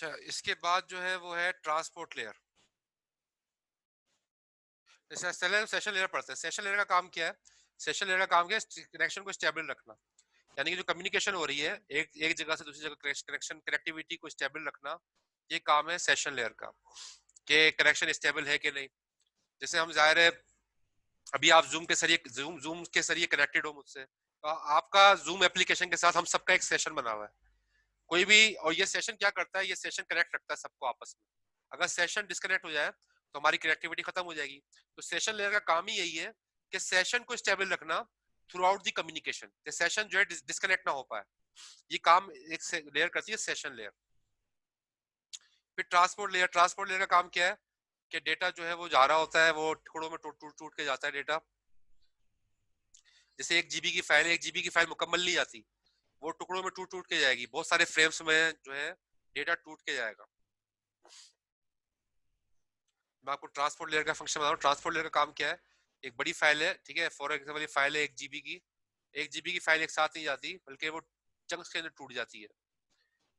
अच्छा, इसके बाद जो है वो है ट्रांसपोर्ट लेयर। जैसे सेशन लेयर पढ़ते हैं। सेशन लेयर का काम क्या है? सेशन लेयर का काम क्या है? कनेक्शन को स्टेबल रखना। यानी कि जो कम्युनिकेशन हो रही है एक एक जगह से दूसरी जगह, कनेक्शन कनेक्टिविटी को स्टेबल रखना, ये काम है सेशन लेयर का, कि कनेक्शन स्टेबल है कि नहीं। जैसे हम जाहिर है अभी आप जूम के जरिए कनेक्टेड हो मुझसे, तो आपका जूम एप्लीकेशन के साथ हम सबका एक सेशन बना हुआ है कोई भी, और ये सेशन क्या करता है? ये सेशन कनेक्ट रखता है सबको आपस में। अगर सेशन डिस्कनेक्ट हो जाए तो हमारी कनेक्टिविटी खत्म हो जाएगी। तो सेशन लेयर का काम ही यही है कि सेशन को स्टेबल रखना through out the communication, session जो है डिस्कनेक्ट ना हो पाए। ये काम एक लेयर करती है सेशन लेयर। फिर ट्रांसपोर्ट लेयर का काम क्या है? कि डेटा जो है वो जा रहा होता है, वो टुकड़ों में टूट टूट टूट के जाता है डेटा। जैसे 1 GB की फाइल मुकम्मल नहीं आती, वो टुकड़ों में टूट टूट के जाएगी, बहुत सारे फ्रेम्स में जो है डेटा टूट के जाएगा। मैं आपको ट्रांसपोर्ट लेयर का फंक्शन बता रहा हूँ। ट्रांसपोर्ट लेयर का काम क्या है? एक बड़ी फाइल है, ठीक है, फॉर एग्जाम्पल ये फाइल है 1 GB की। 1 GB की फाइल एक साथ नहीं जाती, बल्कि वो चंक्स के अंदर टूट जाती है।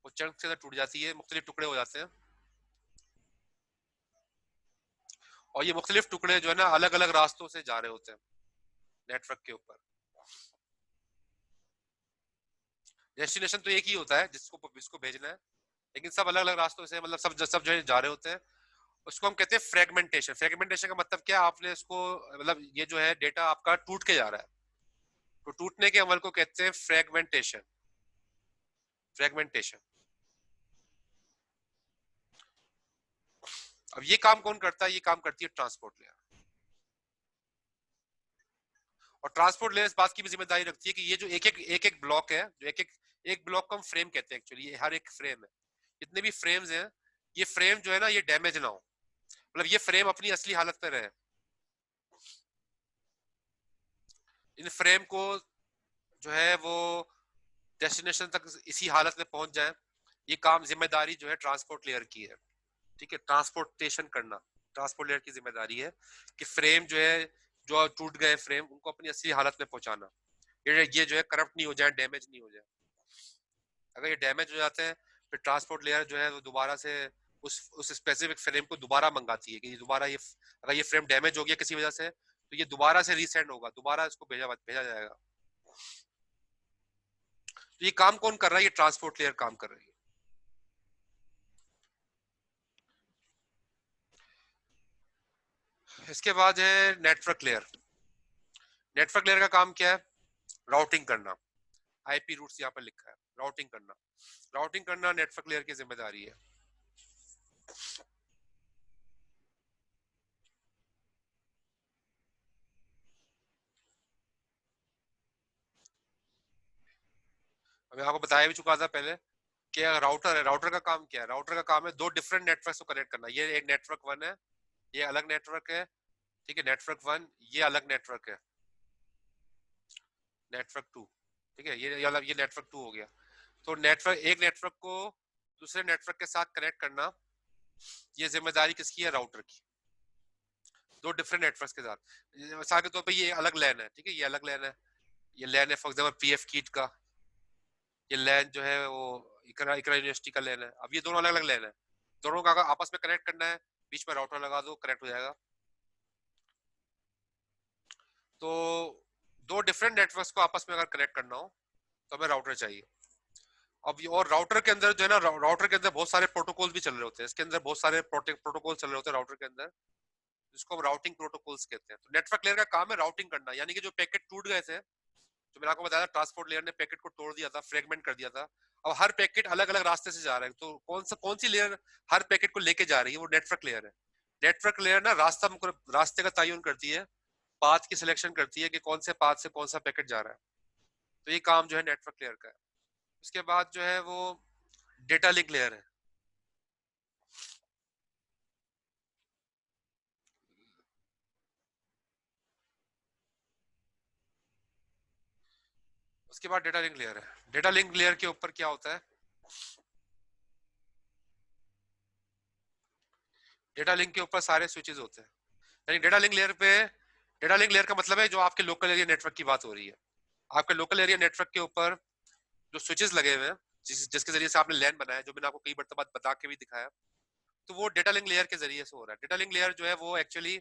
वो चंक्स के अंदर टूट जाती है, मुख्तलिफ टुकड़े हो जाते हैं। और ये मुख्तलिफ टुकड़े जो है ना अलग अलग रास्तों से जा रहे होते हैं नेटवर्क के ऊपर। डेस्टिनेशन तो एक ही होता है जिसको भेजना है, लेकिन सब अलग अलग रास्तों से, मतलब सब जो है जा रहे होते हैं। उसको हम कहते हैं फ्रेगमेंटेशन। फ्रेगमेंटेशन का मतलब क्या? आपने इसको, मतलब ये जो है डेटा आपका टूट के जा रहा है, तो टूटने के अमल को कहते हैं फ्रेगमेंटेशन। फ्रेगमेंटेशन। अब ये काम कौन करता है? ये काम करती है ट्रांसपोर्ट लेयर। और ट्रांसपोर्ट लेयर इस बात की भी जिम्मेदारी रखती है कि ये जो एक एक ब्लॉक है, जो एक ब्लॉक को हम फ्रेम कहते हैं एक्चुअली, ये हर एक फ्रेम है, जितने भी फ्रेम्स हैं, ये फ्रेम जो है ना ये डैमेज ना हो, मतलब ये फ्रेम अपनी असली हालत में रहे। इन फ्रेम को जो है वो डेस्टिनेशन तक इसी हालत में पहुंच जाए, ये काम जिम्मेदारी जो है ट्रांसपोर्ट लेयर की है। ठीक है, ट्रांसपोर्टेशन करना ट्रांसपोर्ट लेयर की जिम्मेदारी है, कि फ्रेम जो है, जो टूट गए फ्रेम, उनको अपनी असली हालत में पहुंचाना, ये जो है करप्ट नहीं हो जाए, डैमेज नहीं हो जाए। अगर ये डैमेज हो जाते हैं, फिर ट्रांसपोर्ट लेयर जो है वो दोबारा से उस स्पेसिफिक फ्रेम को दोबारा मंगाती है कि ये दोबारा ये, अगर ये फ्रेम डैमेज हो गया किसी वजह से, तो ये दोबारा से रीसेंड होगा, दोबारा इसको भेजा भेजा जाएगा। तो ये काम कौन कर रहा है? ये ट्रांसपोर्ट लेयर काम कर रही है। इसके बाद है नेटवर्क लेयर। नेटवर्क लेयर का काम क्या है? राउटिंग करना। आईपी रूट्स यहाँ पर लिखा है, राउटिंग करना। राउटिंग करना नेटवर्क लेयर की जिम्मेदारी है। मैं आपको बताया भी चुका था पहले कि राउटर है, राउटर का काम क्या है? राउटर का काम है दो डिफरेंट नेटवर्क को कनेक्ट करना। ये एक नेटवर्क वन है, ये अलग नेटवर्क है। ठीक है, नेटवर्क वन, ये अलग नेटवर्क है, नेटवर्क टू। ठीक है, ये अलग, ये नेटवर्क टू हो गया। तो नेटवर्क, एक नेटवर्क को दूसरे नेटवर्क के साथ कनेक्ट करना, ये जिम्मेदारी किसकी है? राउटर की। दो डिफरेंट नेटवर्क के साथ, मिसाल के तौर पे ये अलग लैन है, ठीक है, ये अलग लैन है, ये लैन है फॉर एग्जाम्पल पीएफ कीट का, ये लैन जो है वो इकरा इकरा यूनिवर्सिटी का लैन है। अब ये दोनों अलग अलग लैन है, दोनों का अगर आपस में कनेक्ट करना है, बीच में राउटर लगा दो, कनेक्ट हो जाएगा। तो दो डिफरेंट नेटवर्क्स को आपस में अगर कनेक्ट करना हो तो हमें राउटर चाहिए। अब और राउटर के अंदर जो है ना, राउटर के अंदर बहुत सारे प्रोटोकॉल भी चल रहे होते हैं, इसके अंदर बहुत सारे प्रोटोकॉल चल रहे होते हैं राउटर के अंदर, जिसको हम राउटिंग प्रोटोकॉल्स कहते हैं। तो नेटवर्क लेयर का काम है राउटिंग करना, यानी कि जो पैकेट टूट गए थे, जो मैंने आपको बताया, ट्रांसपोर्ट लेयर ने पैकेट को तोड़ दिया था, फ्रेगमेंट कर दिया था। अब हर पैकेट अलग अलग रास्ते से जा रहा है, तो कौन सी लेयर हर पैकेट को लेके जा रही है? वो नेटवर्क लेयर है। नेटवर्क लेयर ना रास्ते का तयन करती है, पाथ की सिलेक्शन करती है कि कौन से पाथ से कौन सा पैकेट जा रहा है। तो ये काम जो है नेटवर्क लेयर का है। उसके बाद जो है वो डेटा लिंक लेयर है। उसके बाद डेटा लिंक लेयर है। डेटा लिंक लेयर के ऊपर क्या होता है? डेटा लिंक के ऊपर सारे स्विचेस होते हैं। यानी डेटा लिंक लेयर का मतलब है जो आपके लोकल एरिया नेटवर्क की बात हो रही है। आपके लोकल एरिया नेटवर्क के ऊपर जो स्विचेस लगे हुए हैं, जिसके जरिए से आपने लैन बनाया, जो मैंने आपको कई बार बता के भी दिखाया, तो वो डेटा लिंक लेयर के जरिए से हो रहा है। डेटा लिंक लेयर जो है वो एक्चुअली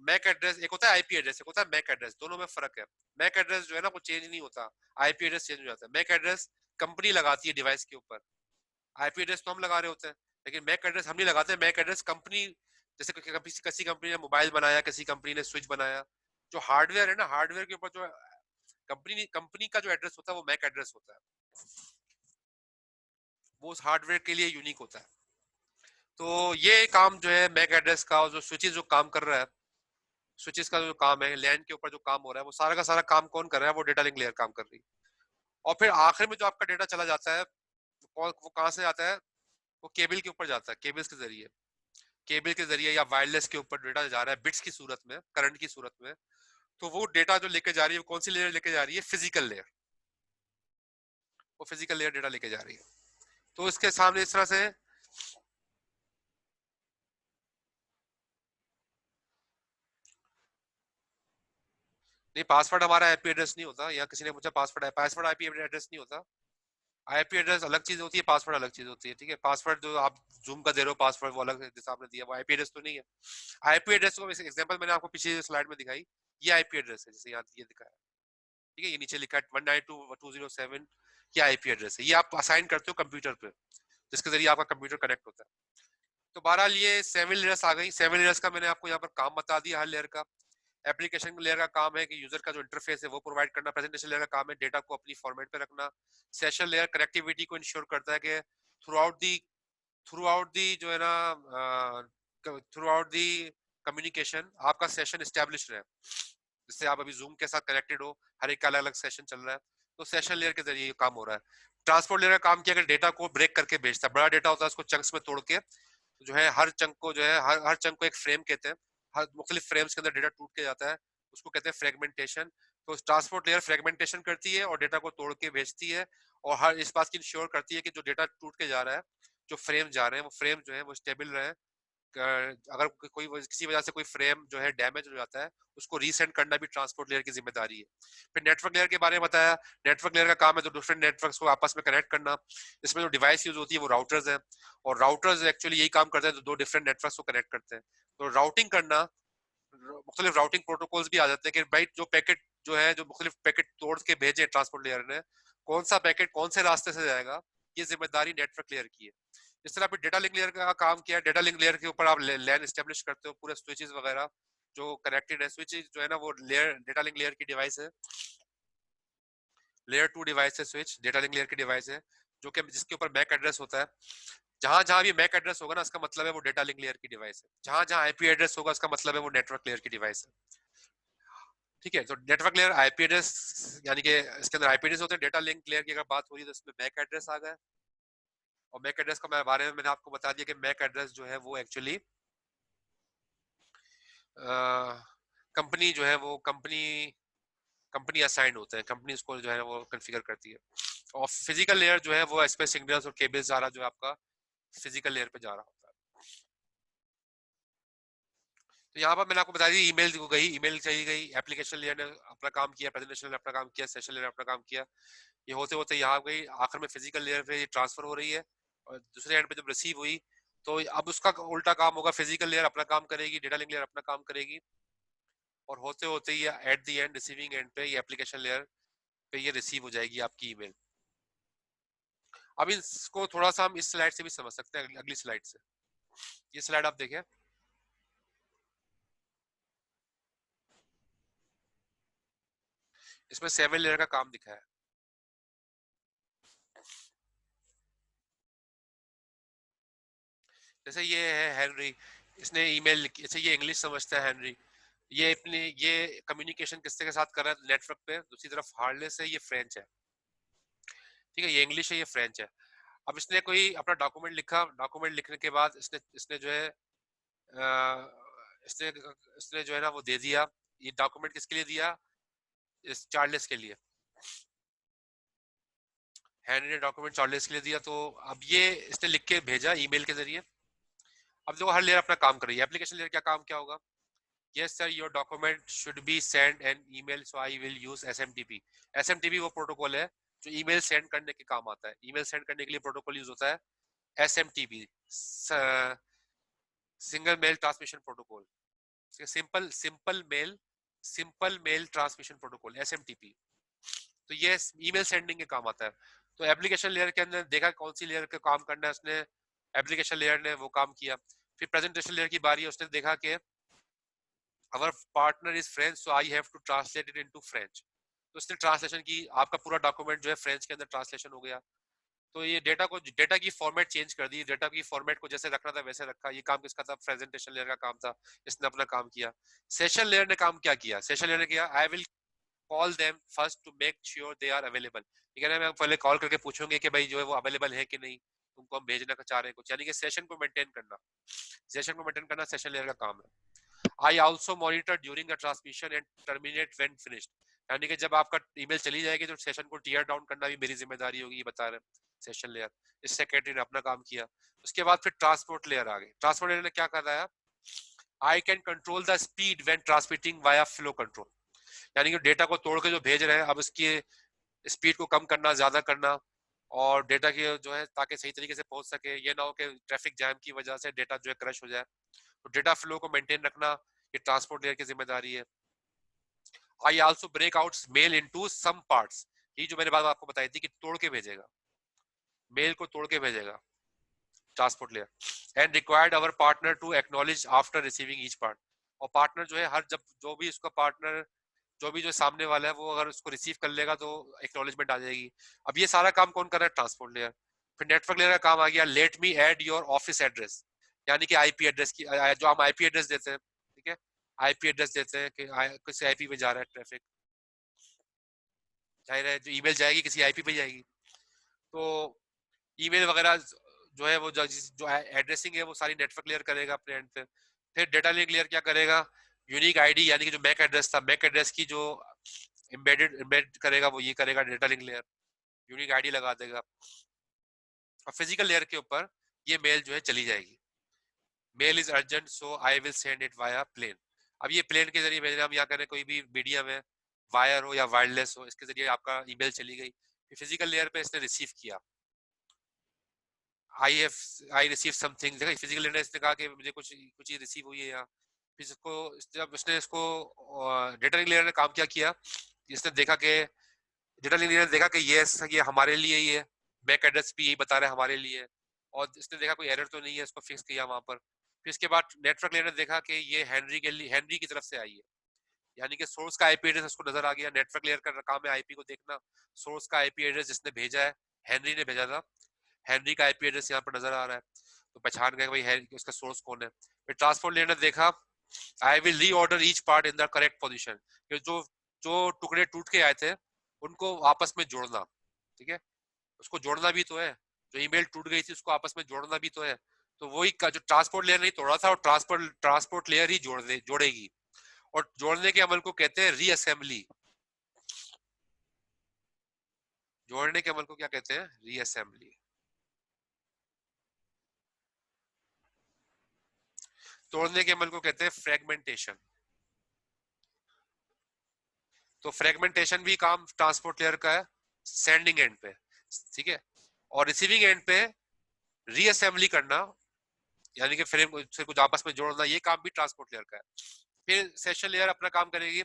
मैक एड्रेस, एक होता है आईपी एड्रेस, एक होता है मैक एड्रेस, दोनों में फर्क है। मैक एड्रेस जो है ना वो चेंज नहीं होता, आईपी एड्रेस चेंज हो जाता है। मैक एड्रेस कंपनी लगाती है डिवाइस के ऊपर, आईपी एड्रेस तो हम लगा रहे होते हैं, लेकिन मैक एड्रेस हम नहीं लगाते। मैक एड्रेस कंपनी, जैसे किसी कंपनी ने मोबाइल बनाया, किसी कंपनी ने स्विच बनाया, जो हार्डवेयर है ना, हार्डवेयर के ऊपर जो कंपनी का जो एड्रेस होता है वो मैक एड्रेस होता है, वो उस हार्डवेयर के लिए यूनिक होता है। तो ये काम जो है मैक एड्रेस का, और जो स्विचेस जो काम कर रहा है, स्विचेस का जो काम है, लैन के ऊपर जो काम हो रहा है, वो सारा का सारा काम कौन कर रहा है? वो डेटा लिंक लेयर काम कर रही है। और फिर आखिर में जो आपका डेटा चला जाता है, वो कहाँ से आता है? वो केबल के ऊपर जाता है, केबल्स के जरिए, केबल के जरिए या वायरलेस के ऊपर डेटा जा रहा है बिट्स की सूरत में, करंट की सूरत में। तो वो डेटा जो लेके जा रही है, कौन सी लेयर लेके जा रही है? Physical layer. वो फिजिकल लेयर डेटा लेके जा रही है। तो इसके सामने इस तरह से नहीं, पासवर्ड हमारा आईपी एड्रेस नहीं होता। या किसी ने पूछा पासवर्ड है, पासवर्ड आईपी एड्रेस नहीं होता। आईपी एड्रेस अलग चीज होती है, पासवर्ड अलग चीज होती है। ठीक है, पासवर्ड जो आप जूम का दे रहे हो, पासवर्ड वो अलग है, जैसा आपने दिया, वो आईपी एड्रेस तो नहीं है। आईपी एड्रेस को एग्जांपल मैंने आपको पिछली स्लाइड में दिखाई, ये आईपी एड्रेस है, जैसे यहाँ ये दिखाया। ठीक है, ये नीचे लिखा है 192.168, ये आईपी एड्रेस है। ये आप असाइन करते हो कंप्यूटर पे, जिसके जरिए आपका कंप्यूटर कनेक्ट होता है। तो बहरहाल ये 7 लेयर्स आ गई। 7 लेयर्स का मैंने आपको यहाँ पर काम बता दिया, हर लेयर का। एप्लीकेशन लेयर का काम है कि यूजर का जो इंटरफेस है वो प्रोवाइड करना। प्रेजेंटेशन लेयर का काम है डेटा को अपनी फॉर्मेट पे रखना। सेशन लेयर कनेक्टिविटी को इंश्योर करता है कि थ्रू आउट दी जो है ना, थ्रू आउट दी कम्युनिकेशन आपका सेशन स्टैब्लिश रहे। जिससे आप अभी जूम के साथ कनेक्टेड हो, हर एक का अलग अलग सेशन चल रहा है, तो सेशन लेयर के जरिए ये काम हो रहा है। ट्रांसपोर्ट लेयर का काम किया, अगर डेटा को ब्रेक करके भेजता है, बड़ा डेटा होता है उसको चंक्स में तोड़ के, जो है हर चंक को जो है, हर चंक को एक फ्रेम कहते हैं, हर मुख्तलिफ फ्रेम्स के अंदर डेटा टूट के जाता है, उसको कहते हैं फ्रेगमेंटेशन। तो ट्रांसपोर्ट लेयर फ्रेगमेंटेशन करती है और डेटा को तोड़ के भेजती है, और हर इस बात की इंश्योर करती है कि जो डेटा टूट के जा रहा है, जो फ्रेम जा रहे हैं, वो फ्रेम जो है वो स्टेबल रहे। अगर कोई किसी वजह से कोई फ्रेम जो है डैमेज हो जाता है, उसको रीसेंड करना भी ट्रांसपोर्ट लेयर की जिम्मेदारी है। फिर नेटवर्क लेयर के बारे में बताया। नेटवर्क लेयर का काम है जो डिफरेंट नेटवर्क्स को आपस में कनेक्ट करना। इसमें जो डिवाइस यूज होती है वो राउटर्स है, और राउटर्स एक्चुअली यही काम करते हैं, जो दो डिफरेंट नेटवर्क्स को कनेक्ट करते हैं। तो राउटिंग करना, मुख्तलिफ राउटिंग प्रोटोकॉल्स भी आ जाते हैं कि भाई जो पैकेट जो है, जो मुख्तलिफ पैकेट तोड़ के भेजे ट्रांसपोर्ट लेयर ने, कौन सा पैकेट कौन से रास्ते से जाएगा, ये जिम्मेदारी नेटवर्क लेयर की है। इस तरह डेटा लिंक लेयर का काम किया। डेटा लिंक लेयर के ऊपर आप लैन एस्टेब्लिश करते हो, पूरे स्विचेस वगैरह जो कनेक्टेड है। स्विचेस जो है ना वो लेयर, डेटा लिंक लेयर की डिवाइस है, लेयर 2 डिवाइस है स्विच, डेटा लिंक लेयर की डिवाइस है, जो कि जिसके ऊपर मैक एड्रेस होता है। जहां जहां भी मैक एड्रेस होगा ना, इसका मतलब है वो डेटा लिंक लेयर की डिवाइस है। जहां जहां आईपी एड्रेस होगा, इसका मतलब है वो नेटवर्क लेयर की डिवाइस है। ठीक है, तो नेटवर्क लेयर आईपी एड्रेस, यानी कि इसके अंदर आईपी एड्रेस होते हैं। डेटा लिंक लेयर की अगर बात हो रही है तो इसमें मैक एड्रेस आ गया। और मैक एड्रेस का बारे में मैंने आपको बता दिया कि मैक एड्रेस जो है वो एक्चुअली कंपनी जो है वो कंपनी असाइन होते हैं, कंपनी उसको जो है वो कॉन्फ़िगर करती है। और फिजिकल लेयर जो है वो एस पे सिग्नल्स और केबल्स जा रहा, जो आपका फिजिकल लेयर पे जा रहा होता है। तो यहाँ पर मैंने आपको बता दी, ईमेल को गई, ईमेल चली गई, एप्लीकेशन लेयर ने अपना काम किया, प्रेजेंटेशन ने अपना काम किया, सेशन लेयर ने अपना काम किया। ये होते होते यहाँ गई, आखिर में फिजिकल लेयर पे ये ट्रांसफर हो रही है, और दूसरे एंड पे जब रिसीव हुई तो अब उसका उल्टा काम होगा। फिजिकल लेयर अपना काम करेगी, डेटा लिंक लेयर अपना काम करेगी, और होते होते ये at the end receiving end पे ये एप्लीकेशन लेयर पे ये रिसीव हो जाएगी आपकी ईमेल। अब इसको थोड़ा सा हम इस स्लाइड से भी समझ सकते हैं, अगली स्लाइड से। ये स्लाइड आप देखें, इसमें 7 लेयर का काम दिखा है। जैसे ये है हेनरी, इसने ईमेल लिखी, अच्छा ये इंग्लिश समझता है हेनरी, ये अपने ये कम्युनिकेशन किसके के साथ कर रहा है नेटवर्क पे, दूसरी तरफ हार्लेस है, ये फ्रेंच है। ठीक है, ये इंग्लिश है, ये फ्रेंच है। अब इसने कोई अपना डॉक्यूमेंट लिखा, डॉक्यूमेंट लिखने के बाद इसने इसने जो है इसने इसने जो है ना वो दे दिया। ये डॉक्यूमेंट किसके लिए दिया? इस चार्लेस के लिए। हैंड ने डॉक्यूमेंट चार्लेस के लिए दिया, तो अब ये इसने लिख के भेजा ईमेल के जरिए। अब देखो हर लेयर अपना काम कर रही है। एप्लीकेशन लेयर क्या काम क्या होगा? Yes sir, your document should be send an email, so I will use SMTP. SMTP वो प्रोटोकॉल है जो ईमेल सेंड करने के काम आता है। ईमेल सेंड करने के लिए प्रोटोकॉल यूज होता है SMTP, single mail transmission protocol, simple mail transmission protocol, SMTP। तो ये ईमेल सेंडिंग के काम आता है। तो एप्लीकेशन लेयर के अंदर देखा कौन सी लेयर का काम करना है उसने, एप्लीकेशन लेयर ने वो काम किया। फिर प्रेजेंटेशन लेयर की बारी है, उसने देखा कि our partner is French so I have to translate it into French. तो उसने ट्रांसलेशन की, आपका पूरा डॉक्यूमेंट जो है फ्रेंच के अंदर ट्रांसलेशन हो गया। तो ये डेटा की फॉर्मेट चेंज कर दी, डेटा की फॉर्मेट को जैसे रखना था वैसे रखा। ये काम किसका था? प्रेजेंटेशन लेयर का काम था, इसने अपना काम किया। सेशन लेयर ने काम क्या किया? सेशन लेयर ने किया I will call them first to make sure they are available. ठीक है ना, मैं पहले कॉल करके पूछूंगे कि भाई जो है वो अवेलेबल है कि नहीं, तुमको हम भेजना चाह रहे हैं कुछ, यानी कि सेशन को मेंटेन करना, सेशन को मेंटेन करना सेशन लेयर का काम है। I also monitor during the transmission and terminate when finished. यानी कि जब आपका ईमेल चली जाएगी तो सेशन को टीयर डाउन करना भी मेरी जिम्मेदारी होगी, ये बता रहे सेशन लेयर। इस सेक्रेटरी ने अपना काम किया। उसके बाद फिर ट्रांसपोर्ट लेयर आ गई। ट्रांसपोर्ट लेयर ने क्या कराया? I can control the speed when transmitting via flow control. यानी कि डेटा को तोड़ के जो भेज रहे हैं, अब उसकी स्पीड को कम करना, ज्यादा करना, और डेटा की जो है ताकि सही तरीके से पहुंच सके। ये ना हो कि ट्रैफिक जैम की वजह से डेटा जो है क्रश हो जाए। तो डेटा फ्लो को मेंटेन रखना ये ट्रांसपोर्ट लेयर की जिम्मेदारी है। I also break out mail into some parts. ये जो मैंने बात आपको बताई थी कि तोड़ के भेजेगा, मेल को तोड़ के भेजेगा transport layer. And required our partner to acknowledge after receiving each part. और पार्टनर जो है हर जब जो भी उसका पार्टनर जो भी जो सामने वाला है वो अगर उसको रिसीव कर लेगा तो एक्नॉलेजमेंट आ जाएगी। अब ये सारा काम कौन कर रहा है? Transport layer. फिर नेटवर्क लेयर का काम आ गया let me add your office address, यानी कि आईपी एड्रेस की, जो हम आईपी एड्रेस देते हैं, ठीक है, आईपी एड्रेस देते हैं कि किसी आईपी पे जा रहा है ट्रैफिक, जाहिर है जो ईमेल जाएगी किसी आईपी पे जाएगी। तो ईमेल वगैरह जो है वो जो एड्रेसिंग है वो सारी नेटवर्क लेयर करेगा अपने एंड पे। फिर डेटा लिंक लेयर क्या करेगा? यूनिक आईडी, यानी कि जो मैक एड्रेस था, मैक एड्रेस की जो एम्बेड करेगा वो ये करेगा data link layer, unique ID लगा देगा। और फिजिकल लेयर के ऊपर ये मेल जो है चली जाएगी। Mail is urgent so I will send it via plane. अब ये प्लेन के जरिए भेजना, हम यहाँ करें कोई भी मीडियम है, वायर हो या वायरलेस हो, इसके जरिए आपका ईमेल चली गई। फिर फिजिकल लेयर पे इसने रिसीव किया, आई रिसीव समथिंग। देखा फिजिकल लेयर ने इसने कहा कि मुझे कुछ कुछ चीज रिसीव हुई है यहाँ। फिर इसको जब उसने इसको डेटा लिंक लेयर ने काम क्या किया, इसने देखा कि डेटा लिंक लेयर ने देखा कि ये हमारे लिए ही है, बैक एड्रेस भी यही बता रहा है हमारे लिए, और इसने देखा कोई एरर तो नहीं है, इसको फिक्स किया वहां पर। फिर इसके बाद नेटवर्क लेयर ने देखा कि ये हेनरी के लिए, हेनरी की तरफ से आई है, यानी कि सोर्स का आईपी एड्रेस उसको नजर आ गया। नेटवर्क लेयर का काम है आईपी को देखना, सोर्स का आईपी एड्रेस जिसने भेजा है हेनरी ने भेजा था, हेनरी का आईपी एड्रेस यहाँ पर नजर आ रहा है। तो पहचान गए भाई है उसका सोर्स कौन है। फिर ट्रांसपोर्ट लेयर ने देखा I will reorder each part in the correct position. जो जो टुकड़े टूट के आए थे उनको आपस में जोड़ना, ठीक है, उसको जोड़ना भी तो है, जो ईमेल टूट गई थी उसको आपस में जोड़ना भी तो है। तो वही का जो ट्रांसपोर्ट लेयर नहीं तोड़ा था, और ट्रांसपोर्ट लेयर ही जोड़ेगी। और जोड़ने के अमल को कहते हैं रीअसेंबली। जोड़ने के अमल को क्या कहते हैं? रीअसेंबली। तोड़ने के अमल को कहते हैं फ्रेगमेंटेशन। तो फ्रेगमेंटेशन भी काम ट्रांसपोर्ट लेयर का है सेंडिंग एंड पे, ठीक है। और रिसीविंग एंड पे रीअसेंबली करना, यानी कि फ्रेम से कुछ आपस में जोड़ना, ये काम भी ट्रांसपोर्ट लेयर का है। फिर सेशन लेयर अपना काम करेगी।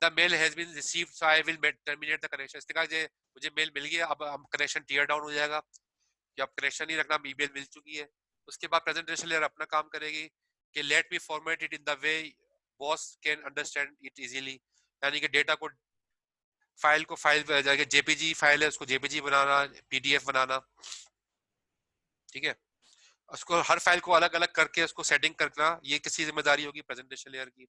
The mail has been received so I will terminate the connection. इसने कहा मुझे मेल मिल गया, अब कनेक्शन टीयर डाउन हो जाएगा कि अब कनेक्शन नहीं रखना, ईमेल मिल चुकी है। उसके बाद प्रेजेंटेशन लेयर अपना काम करेगी कि let me format it in the way boss can understand it easily. यानी कि डेटा को फाइल जेपीजी फाइल है उसको जेपीजी बनाना, पीडीएफ बनाना, ठीक है, उसको हर फाइल को अलग अलग करके उसको सेटिंग करना, ये किसी जिम्मेदारी होगी प्रेजेंटेशन लेयर की।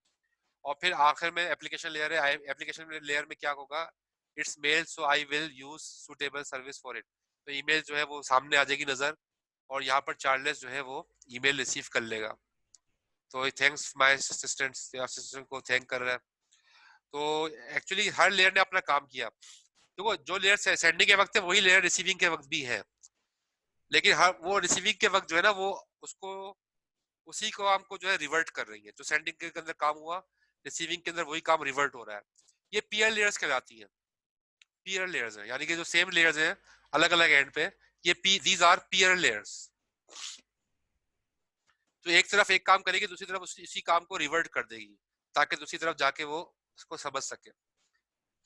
और फिर आखिर में एप्लीकेशन लेयर है। एप्लीकेशन लेयर में क्या होगा? It's mail so I will use suitable service for it. तो ईमेल जो है वो सामने आ जाएगी नजर, और यहाँ पर चार्लेस जो है वो ईमेल रिसीव कर लेगा। तो थैंक्स माय असिस्टेंट को थैंक कर रहा है। तो एक्चुअली हर लेयर ने अपना काम किया। देखो जो लेयर सेंडिंग के वक्त है वही लेयर रिसीविंग के वक्त भी है, लेकिन हर वो रिसीविंग के वक्त जो है ना वो उसको उसी काम को जो है रिवर्ट कर रही है। जो सेंडिंग के अंदर काम हुआ रिसीविंग के अंदर वही काम रिवर्ट हो रहा है। ये पीयर लेयर्स कहलाती हैं। पीयर लेयर्स हैं, यानी कि जो सेम लेयर्स हैं अलग अलग एंड पे, ये दीज आर पीयर लेयर्स। तो एक तरफ एक काम करेगी, दूसरी तरफ इसी काम को रिवर्ट कर देगी ताकि दूसरी तरफ जाके वो उसको समझ सके।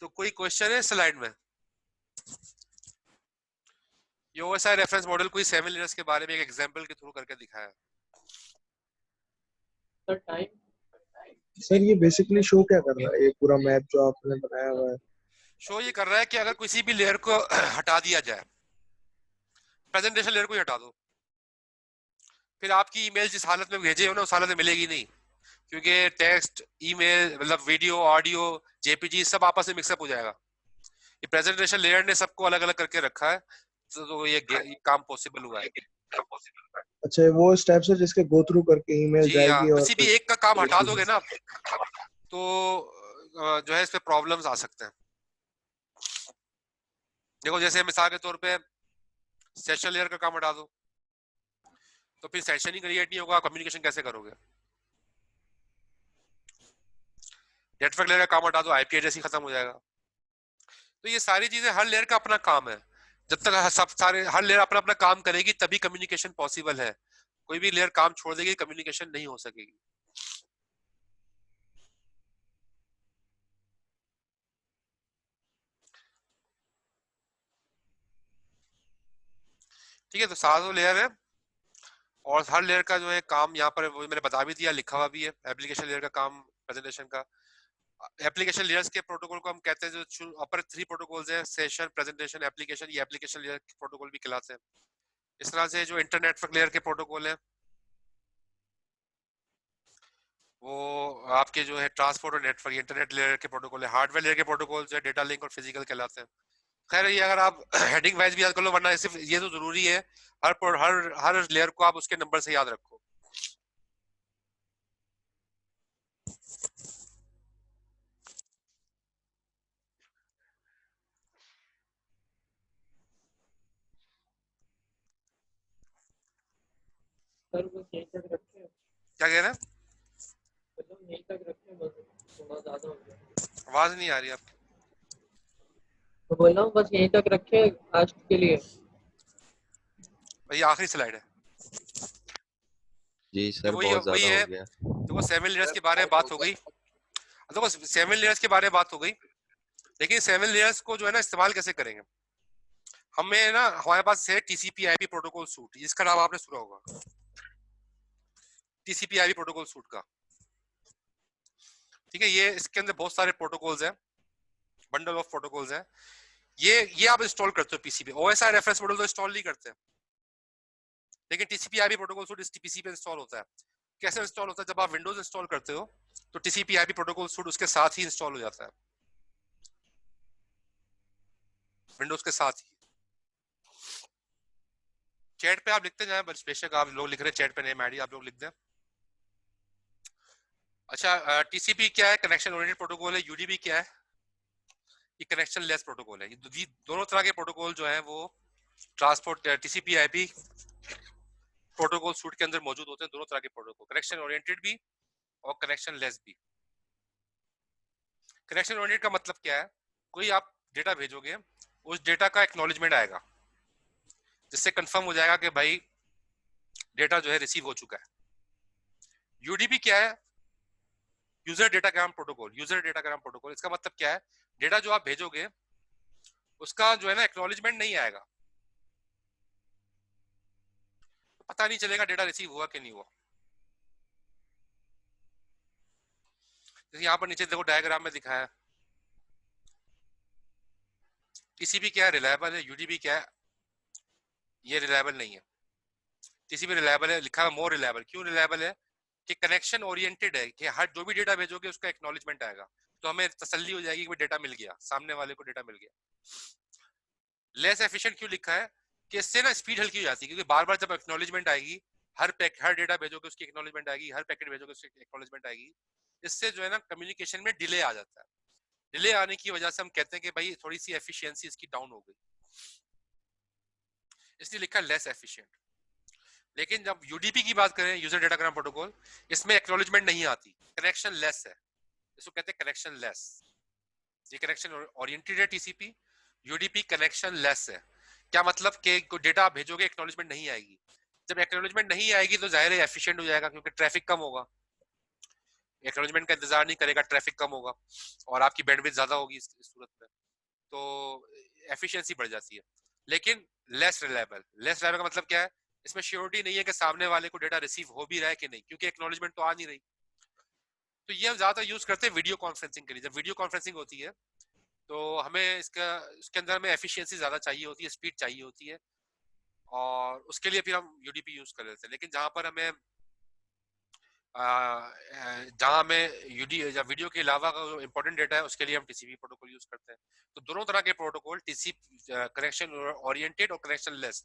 तो कोई क्वेश्चन है स्लाइड में? ये ओएसआई रेफरेंस मॉडल कोई 7 लेयर्स के बारे में एक एग्जांपल के थ्रू करके दिखाया। सर टाइम, सर ये बेसिकली शो क्या कर रहा है, ये पूरा मैप जो आपने बनाया हुआ है? शो ये कर रहा है कि अगर किसी भी लेयर को हटा दिया जाए, प्रेजेंटेशन लेयर को ही हटा दो, फिर आपकी ईमेल जिस हालत में भेजे हो ना उस हालत में मिलेगी नहीं, क्योंकि टेक्स्ट, ईमेल, मतलब वीडियो, ऑडियो, जेपीजी सब आपस में मिक्सअप हो जाएगा। ये प्रेजेंटेशन लेयर ने सबको अलग अलग करके रखा है, तो ये काम पॉसिबल हुआ है। अच्छा, वो स्टेप्स है जिसके गो थ्रू करके ईमेल जी हाँ, जाएगी और किसी भी एक का काम हटा दोगे ना तो जो है इस पे प्रॉब्लम्स आ सकते हैं। देखो जैसे मिसाल के तौर पे सेशन लेयर का काम हटा दो तो फिर सेशन ही क्रिएट नहीं होगा, कम्युनिकेशन कैसे करोगे? नेटवर्क लेयर का काम हटा दो, आईपी एड्रेस ही खत्म हो जाएगा। तो ये सारी चीजें, हर लेयर का अपना काम है। जब तक सब सारे हर लेयर अपना अपना काम करेगी तभी कम्युनिकेशन पॉसिबल है। कोई भी लेयर काम छोड़ देगी, कम्युनिकेशन नहीं हो सकेगी। ठीक है, तो 7 लेयर है और हर लेयर का जो है काम यहाँ पर वो मैंने बता भी दिया, लिखा हुआ भी है। एप्लीकेशन लेयर का काम प्रेजेंटेशन का, एप्लीकेशन लेयर्स के प्रोटोकॉल को हम कहते हैं जो अपर 3 प्रोटोकॉल्स हैं, सेशन, प्रेजेंटेशन, एप्लीकेशन, ये एप्लीकेशन लेयर के प्रोटोकॉल भी कहलाते हैं। इस तरह से जो इंटरनेटवर्क लेयर के प्रोटोकॉल है वो आपके जो है ट्रांसपोर्ट और नेटवर्क इंटरनेट लेयर के प्रोटोकॉल है। हार्डवेयर लेयर के प्रोटोकॉल जो है डेटा लिंक और फिजिकल कहलाते हैं। खैर ये अगर आप हेडिंग वाइज भी याद कर लो, वरना सिर्फ ये तो जरूरी है हर लेयर को आप उसके नंबर से याद रखो। सर बस यहीं तक रखें, क्या कह रहे हैं? मतलब यहीं तक रखें, बस थोड़ा ज्यादा हो गया। आवाज नहीं आ रही आपकी। तो बोल रहा हूँ बस यहीं तक रखें आज के लिए। ये आखिरी स्लाइड है जी सर, वही बहुत वही ज्यादा है। हो गया। देखो 7 लेयर्स के बारे में बात हो गई, देखो 7 लेयर्स के बारे में बात हो गई, लेकिन 7 लेयर्स को जो है ना इस्तेमाल कैसे करेंगे? हमें ना हमारे पास है टीसीपी आईपी प्रोटोकॉल सूट, जिसका नाम आपने सुना होगा, टीसीपी आईपी प्रोटोकॉल सूट का। ठीक है, ये इसके अंदर बहुत सारे प्रोटोकॉल्स हैं, बंडल ऑफ प्रोटोकॉल्स हैं। ये आप इंस्टॉल करते हो पीसी पे। ओएसआई रेफरेंस मॉडल तो इंस्टॉल नहीं करते, लेकिन टीसीपी आईपी प्रोटोकॉल सूट इस पीसी पे इंस्टॉल होता है। कैसे इंस्टॉल होता है? जब आप विंडोज इंस्टॉल करते हो तो टीसीपी आईपी प्रोटोकॉल सूट उसके साथ ही इंस्टॉल हो जाता है, विंडोज के साथ ही। चैट पे आप लिखते जाए, बेशक आप लोग लिख रहे हैं चैट पे, नेम आईडी आप लोग लिख दें। अच्छा, टीसीपी क्या है? कनेक्शन ओरिएंटेड प्रोटोकॉल है। यूडीपी क्या है? ये कनेक्शन लेस प्रोटोकॉल है। ये दोनों तरह के प्रोटोकॉल जो है वो transport TCP IP protocol suit के अंदर मौजूद होते हैं। दोनों तरह के प्रोटोकॉल, कनेक्शन ओरिएंटेड भी और कनेक्शन लेस भी। कनेक्शन ओरिएंटेड का मतलब क्या है? कोई आप डेटा भेजोगे, उस डेटा का एक्नॉलेजमेंट आएगा जिससे कंफर्म हो जाएगा कि भाई डेटा जो है रिसीव हो चुका है। यूडीपी क्या है? User datagram protocol. User datagram protocol इसका मतलब क्या है? डेटा जो आप भेजोगे उसका जो है ना एक्नॉलेजमेंट नहीं आएगा, तो पता नहीं चलेगा डेटा रिसीव हुआ कि नहीं हुआ। जैसे यहाँ पर नीचे देखो डायग्राम में दिखाया है, टीसीपी क्या है? रिलायबल है। यूडीपी क्या है? ये रिलायबल नहीं है। टीसीपी रिलायबल है, लिखा है मोर रिलायबल। क्यों रिलायबल है? कि कनेक्शन ओरिएंटेड है, कि हर जो भी डेटा भेजोगे उसका एक्नॉलेजमेंट आएगा, तो हमें तसल्ली हो जाएगी कि डेटा मिल गया, सामने वाले को डेटा मिल गया। लेस एफिशिएंट क्यों लिखा है? कि इससे ना स्पीड हल्की हो जाती है, क्योंकि बार बार जब एक्नॉलेजमेंट आएगी, हर डेटा भेजोगे उसकी एक्नॉलेजमेंट आएगी, हर पैकेट भेजोगे उसकी एक्नॉलेजमेंट आएगी। इससे जो है ना कम्युनिकेशन में डिले आ जाता है। डिले आने की वजह से हम कहते हैं कि भाई थोड़ी सी एफिशिएंसी इसकी डाउन हो गई, इसलिए लिखा लेस एफिशिएंट। लेकिन जब यूडीपी की बात करें, यूजर डेटाग्राम प्रोटोकॉल, इसमें एक्नॉलेजमेंट नहीं आती, कनेक्शन लेस है, इसको कहते हैं कनेक्शन लेस। ये कनेक्शन ओरिएंटेड है टीसीपी, यूडीपी कनेक्शन लेस है। क्या मतलब कि कोई डेटा आप भेजोगे एक्नॉलेजमेंट नहीं आएगी। जब एक्नॉलेजमेंट नहीं आएगी तो जाहिर है एफिशिएंट हो जाएगा, क्योंकि ट्रैफिक कम होगा। एक्नॉलेजमेंट का इंतजार नहीं करेगा, ट्रैफिक कम होगा और आपकी बैंडविड्थ ज्यादा होगी इस सूरत में, तो एफिशिएंसी बढ़ जाती है। लेकिन लेस रिलायबल का मतलब क्या है, इसमें श्योरिटी नहीं है कि सामने वाले को डेटा रिसीव हो भी रहा है कि नहीं, क्योंकि एक्नॉलेजमेंट तो आ नहीं रही। तो ये हम ज्यादा यूज करते हैं वीडियो कॉन्फ्रेंसिंग के लिए। जब वीडियो कॉन्फ्रेंसिंग होती है तो हमें इसके अंदर हमें एफिशिएंसी ज्यादा चाहिए होती है, स्पीड चाहिए होती है, और उसके लिए फिर हम यूडीपी यूज कर लेते हैं। लेकिन जहां पर हमें जहां में वीडियो के अलावा का जो इंपॉर्टेंट डेटा है उसके लिए हम टीसीपी प्रोटोकॉल यूज करते हैं। तो दोनों तरह के प्रोटोकॉल, टीसीपी कनेक्शन ओरिएंटेड और कनेक्शन लेस,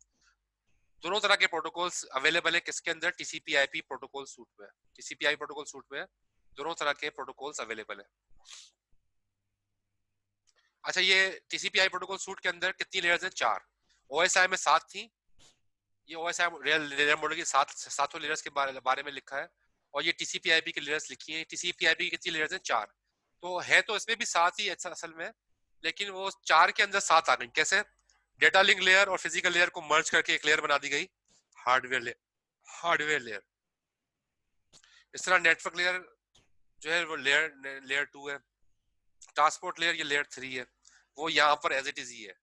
दोनों तरह के प्रोटोकॉल्स अवेलेबल है किसके अंदर, टीसीपी आईपी प्रोटोकॉल सूट में। टीसीपी आईपी प्रोटोकॉल सूट में दोनों तरह के प्रोटोकॉल्स अवेलेबल है। अच्छा, ये टीसीपी आई प्रोटोकॉल सूट के अंदर कितनी लेयर्स हैं? 4। ओएसआई में 7 थी। ये ओएसआई लेयर मॉडल की 7 लेयर्स के बारे में लिखा है, और ये टीसीपी आईपी की लेयर्स लिखी है। टीसीपी आईपी की कितनी लेयर्स हैं? 4। तो है तो इसमें भी 7 ही असल में, लेकिन वो 4 के अंदर 7 आ गई। कैसे? डेटा लिंक लेयर और फिजिकल लेयर को मर्ज करके एक लेयर बना दी गई, हार्डवेयर लेयर। इस तरह नेटवर्क लेयर जो है वो लेयर 2 है। ट्रांसपोर्ट लेयर ये लेयर 3 है, वो यहाँ पर एज इट इज ही है।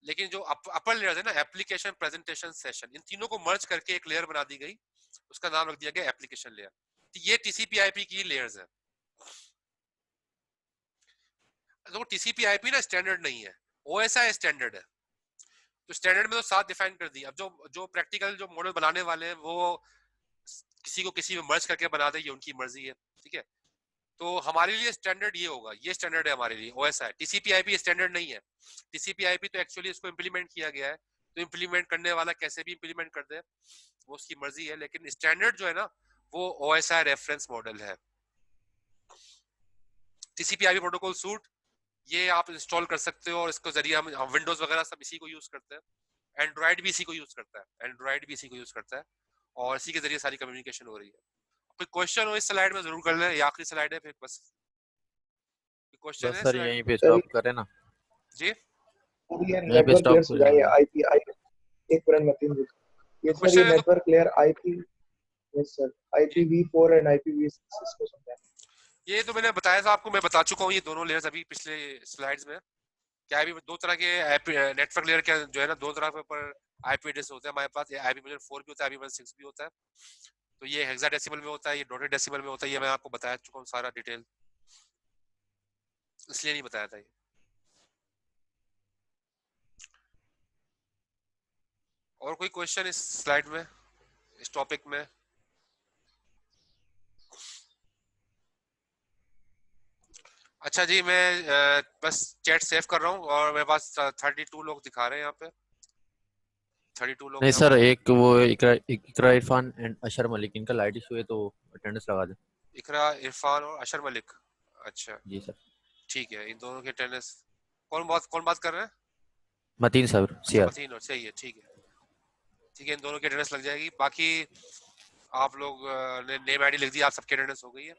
लेकिन जो अपर लेयर है ना, एप्लीकेशन प्रेजेंटेशन सेशन, इन तीनों को मर्ज करके एक लेयर बना दी गई, उसका नाम रख दिया गया एप्लीकेशन लेयर। तो ये टीसीपी आईपी की लेयर्स है। तो टीसीपी आईपी ना स्टैंडर्ड नहीं है, ओएसआई स्टैंडर्ड है। तो स्टैंडर्ड में तो 7 डिफाइन कर दी। अब जो प्रैक्टिकल जो मॉडल बनाने वाले हैं वो किसी को किसी में मर्ज करके बना दे, ये उनकी मर्जी है, ठीक है। तो हमारे लिए स्टैंडर्ड ये होगा, ये स्टैंडर्ड है हमारे लिए ओएसआई। टीसीपी आईपी स्टैंडर्ड नहीं है। टीसीपी आईपी तो एक्चुअली इसको इंप्लीमेंट किया गया है, तो इंप्लीमेंट करने वाला कैसे भी इंप्लीमेंट कर दे वो उसकी मर्जी है। लेकिन स्टैंडर्ड जो है ना वो ओएसआई रेफरेंस मॉडल है। टीसीपी आईपी प्रोटोकॉल सूट ये आप इंस्टॉल कर सकते हो, और इसके जरिए हम विंडोज वगैरह सब इसी को यूज करते हैं। एंड्रॉइड भी इसी को यूज करता है, और इसी के जरिए सारी कम्युनिकेशन हो रही है। कोई क्वेश्चन हो इस स्लाइड में जरूर कर लें, ये आखिरी स्लाइड है फिर बस। क्वेश्चन बस है सर स्लाइड यहीं पे सर स्टॉप करें ना, जी? ये यहीं पे नेटवर्क स्टॉप लेयर कर सुझाइए लेंगे। आईपी आई एक मिनट मतीन जी। ये सर क्वेश्चन ये है तो network layer IP, yes sir, IPv4 and IPv6 इसको समझाएं। ये तो मैंने बताया था आपको, मैं बता चुका हूँ ये दोनों लेयर्स अभी पिछले स्लाइड्स में। क्या है, दो तरह के नेटवर्क लेयर के जो है ना, दो तरह पर आईपी एड्रेस होते हैं हमारे पास। ये IPv4 भी होता है, IPv6 भी होता है। तो ये हेक्साडेसिमल में होता है, ये डॉटेड डेसिमल में होता है। ये मैं आपको बता चुका हूँ सारा डिटेल, इसलिए नहीं बताया था ये। और कोई क्वेश्चन इस स्लाइड में, इस टॉपिक में? अच्छा जी, मैं बस चैट सेव कर रहा हूँ, और मेरे पास 32 लोग दिखा रहे हैं यहाँ पे। 32 लोग नहीं यहाँ सर, पर। एक वो इकरा इरफान एंड अशर मलिक, इनका लाइट इशू है तो अटेंडेंस लगा दें। इकरा इरफान और अशर मलिक, अच्छा जी सर। ठीक है। इन दोनों के अटेंडेंस कौन बात कर रहे हैं? मतीन सर अच्छा, सीआर। मतीन, और सही है, ठीक है ठीक है। इन दोनों की अटेंडेंस लग जाएगी। बाकी आप लोग ने नेम आईडी लिख दिया, आप सबकी अटेंडेंस हो गई है,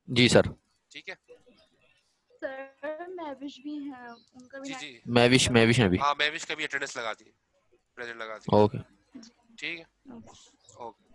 जी सर। ठीक है सर महविश भी हैं, उनका भी जी नाम। जी। महविश हैं भी। हाँ, महविश का भी अटेंडेंस लगा दी, प्रेजेंट लगा दी, ओके। ठीक है, ओके।